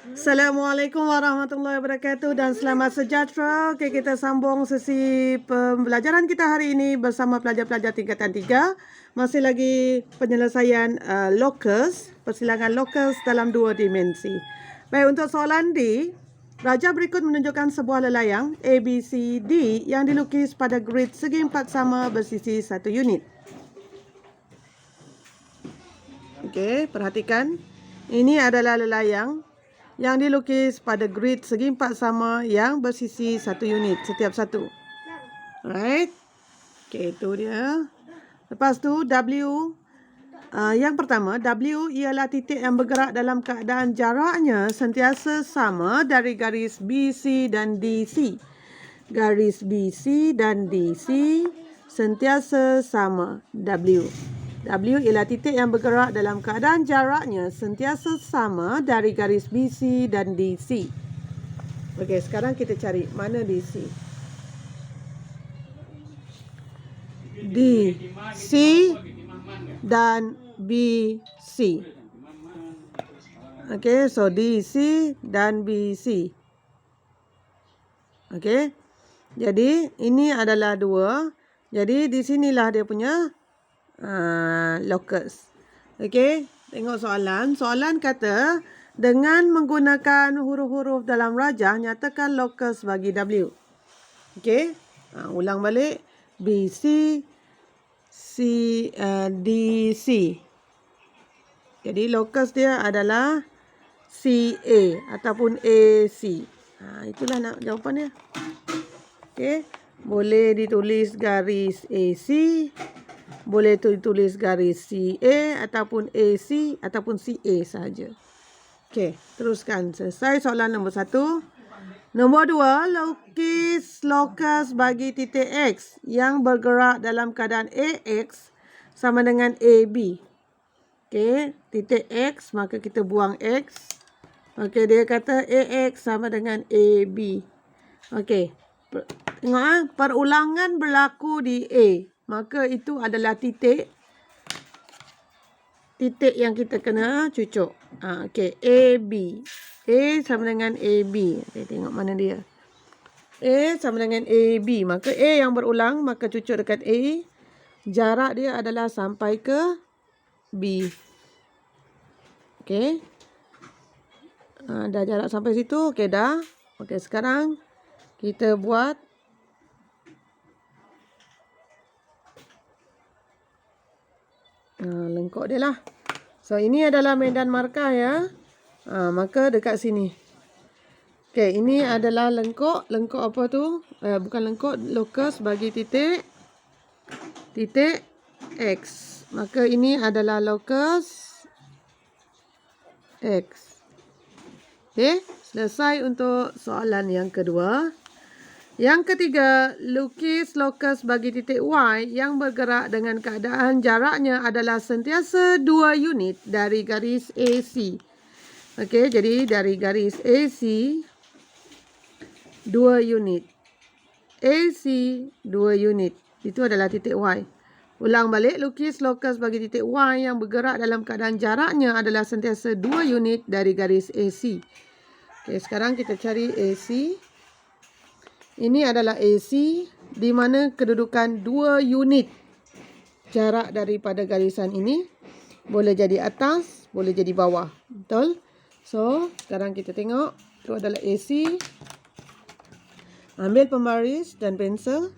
Assalamualaikum warahmatullahi wabarakatuh dan selamat sejahtera. Okey, kita sambung sesi pembelajaran kita hari ini bersama pelajar-pelajar tingkatan 3. Masih lagi penyelesaian locus, persilangan locus dalam 2 dimensi. Baik, untuk soalan D, raja berikut menunjukkan sebuah lelayang A, B, C, D yang dilukis pada grid segi empat sama bersisi 1 unit. Okey, perhatikan. Ini adalah lelayang yang dilukis pada grid segi empat sama yang bersisi 1 unit setiap satu. Alright. Okey, itu dia. Lepas tu W. Yang pertama, W ialah titik yang bergerak dalam keadaan jaraknya sentiasa sama dari garis BC dan DC. Garis BC dan DC sentiasa sama. W. W ialah titik yang bergerak dalam keadaan jaraknya sentiasa sama dari garis BC dan DC. Okey, sekarang kita cari mana DC. DC dan BC. Okey, so DC dan BC. Okey. Jadi ini adalah 2. Jadi di sinilah dia punya locus. Okey, tengok soalan. Soalan kata, dengan menggunakan huruf-huruf dalam rajah, nyatakan locus bagi W. Okey, ulang balik. BC, DC. Jadi locus dia adalah CA ataupun AC. Itulah nak jawapan dia. Okey, boleh ditulis garis AC, boleh ditulis garis CA ataupun AC ataupun CA sahaja. Okey, teruskan. Selesai soalan nombor 1. Nombor 2, lukis locus bagi titik X yang bergerak dalam keadaan AX sama dengan AB. Okey, titik X, maka kita buang X. Okey, dia kata AX sama dengan AB. Okey, tengok perulangan berlaku di A. Maka itu adalah titik yang kita kena cucuk. Okey, AB. A sama dengan AB. Okey, tengok mana dia. A sama dengan AB. Maka A yang berulang, maka cucuk dekat A. Jarak dia adalah sampai ke B. Okey. Dah jarak sampai situ. Okey, dah. Okey, sekarang kita buat lengkok dia lah. So, ini adalah medan markah ya. Maka dekat sini. Okey, ini adalah lengkok. Lengkok apa tu? Bukan lengkok, locus bagi titik X. Maka ini adalah locus X. Okey, selesai untuk soalan yang kedua. Yang ketiga, lukis locus bagi titik Y yang bergerak dengan keadaan jaraknya adalah sentiasa 2 unit dari garis AC. Okey, jadi dari garis AC 2 unit. AC 2 unit. Itu adalah titik Y. Ulang balik, lukis locus bagi titik Y yang bergerak dalam keadaan jaraknya adalah sentiasa 2 unit dari garis AC. Okey, sekarang kita cari AC. Ini adalah AC di mana kedudukan 2 unit jarak daripada garisan ini. Boleh jadi atas, boleh jadi bawah. Betul? So, sekarang kita tengok. Itu adalah AC. Ambil pembaris dan pensel.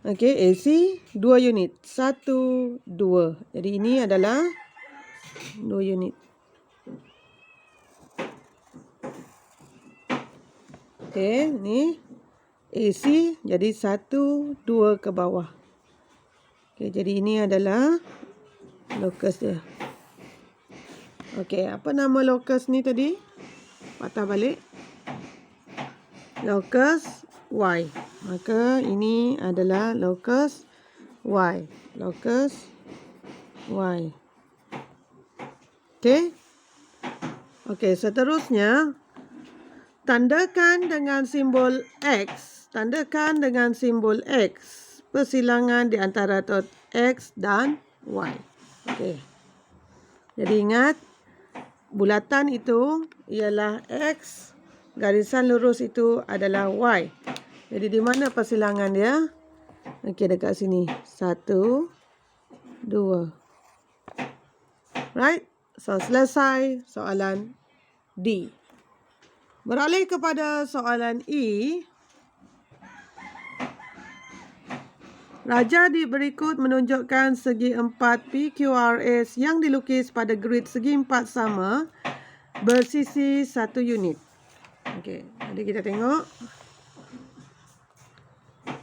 Okey, AC 2 unit. 1, 2. Jadi ini adalah 2 unit. Okey, ni AC jadi 1, 2 ke bawah. Okey, jadi ini adalah locus dia. Okey, apa nama locus ni tadi? Patah balik. Locus Y. Maka ini adalah locus Y. Locus Y. Okey. Okey, seterusnya tandakan dengan simbol X. Tandakan dengan simbol X persilangan di antara X dan Y. Okey. Jadi ingat, bulatan itu ialah X, garisan lurus itu adalah Y. Jadi di mana persilangan dia? Okey, dekat sini. 1, 2. Right? So, selesai soalan D. Beralih kepada soalan E. Raja di berikut menunjukkan segi 4 PQRS yang dilukis pada grid segi 4 sama bersisi 1 unit. Okey, jadi kita tengok.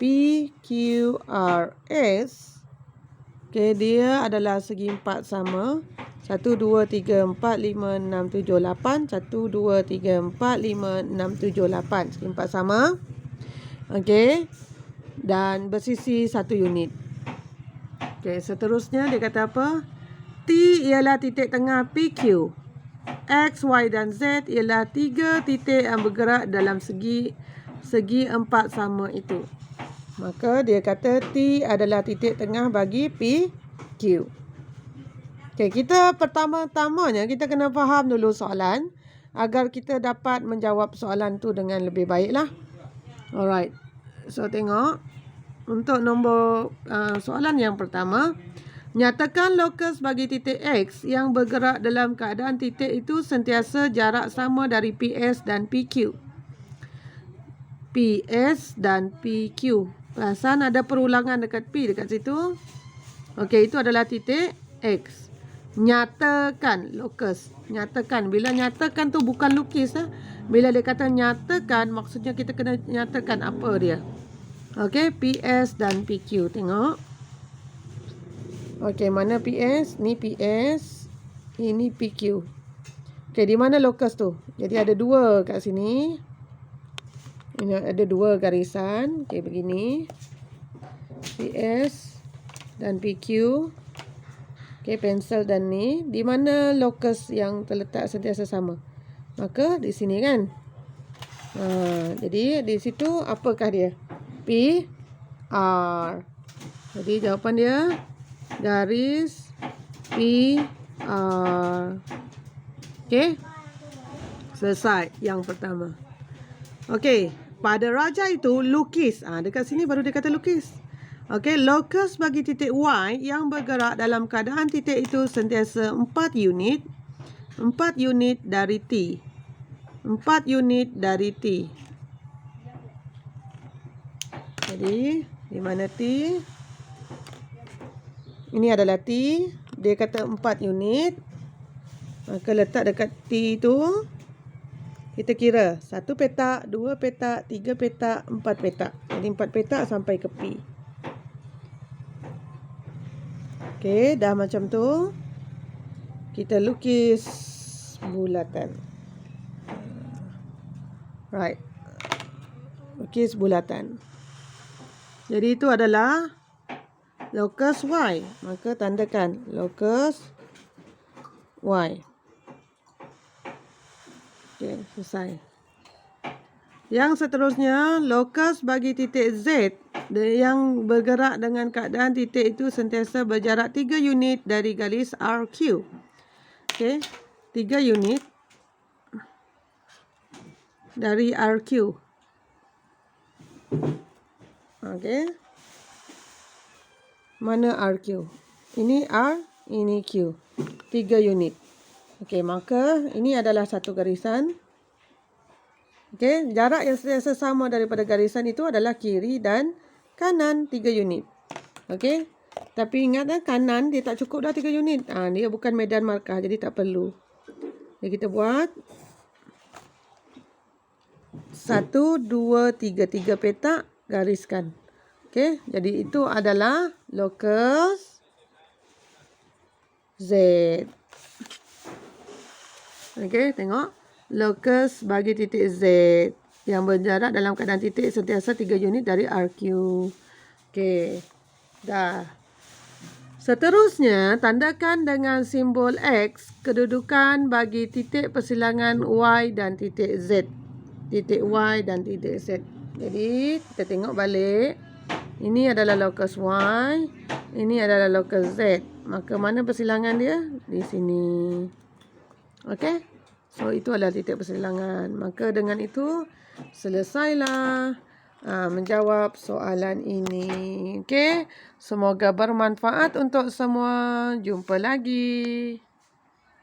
PQRS, okey, dia adalah segi 4 sama. 1, 2, 3, 4, 5, 6, 7, 8. 1, 2, 3, 4, 5, 6, 7, 8. Segi 4 sama. Okey. Dan bersisi 1 unit. Okey, seterusnya dia kata apa? T ialah titik tengah PQ. X, Y dan Z ialah 3 titik yang bergerak dalam segi 4 sama itu. Maka dia kata T adalah titik tengah bagi PQ. Okey, kita pertama-tamanya kita kena faham dulu soalan agar kita dapat menjawab soalan tu dengan lebih baiklah. Alright. So tengok untuk nombor soalan yang pertama, nyatakan lokus bagi titik X yang bergerak dalam keadaan titik itu sentiasa jarak sama dari PS dan PQ. PS dan PQ. Perasan ada perulangan dekat P dekat situ. Okey, itu adalah titik X. Nyatakan lokus. Nyatakan. Bila nyatakan tu bukan lukis. Bila dia kata nyatakan, maksudnya kita kena nyatakan apa dia. Okey, PS dan PQ. Tengok. Okey, mana PS? Ni PS. Ini PQ. Okey, di mana lokus tu? Jadi ada 2 kat sini. Ini ada 2 garisan. Okey, begini. PS dan PQ. Okey, pensel dan ni. Di mana lokus yang terletak sentiasa sama? Maka di sini kan. Jadi di situ apakah dia? P, R. Jadi jawapan dia garis P, R. Okey. Selesai yang pertama. Okey, pada raja itu lukis. Dekat sini baru dia kata lukis. Okey, lokus bagi titik Y yang bergerak dalam keadaan titik itu sentiasa 4 unit. 4 unit dari T. 4 unit dari T. Jadi, di mana T? Ini adalah T. Dia kata 4 unit. Maka letak dekat T itu, kita kira 1 petak, 2 petak, 3 petak, 4 petak. Jadi 4 petak sampai ke P. Okey, dah macam tu. Kita lukis bulatan. Right. Lukis bulatan. Jadi itu adalah lokus Y. Maka tandakan lokus Y. Okey, selesai. Yang seterusnya, lokus bagi titik Z yang bergerak dengan keadaan titik itu sentiasa berjarak 3 unit dari garis RQ. Okey, 3 unit dari RQ. Okey. Mana RQ? Ini R, ini Q. 3 unit. Okey, maka ini adalah satu garisan. Okey, jarak yang sentiasa sama daripada garisan itu adalah kiri dan kanan 3 unit. Okey. Tapi ingat kanan dia tak cukup dah 3 unit. Dia bukan medan markah jadi tak perlu. Jadi kita buat 1, 2, 3. 3 petak gariskan. Okey, jadi itu adalah lokus Z. Okey, tengok. Lokus bagi titik Z yang berjarak dalam keadaan titik sentiasa 3 unit dari RQ. Okey. Dah. Seterusnya, tandakan dengan simbol X kedudukan bagi titik persilangan Y dan titik Z. Titik Y dan titik Z. Jadi, kita tengok balik. Ini adalah lokus Y. Ini adalah lokus Z. Maka mana persilangan dia? Di sini. Okey? So, itu adalah titik persilangan. Maka dengan itu, selesailah menjawab soalan ini. Okey? Semoga bermanfaat untuk semua. Jumpa lagi.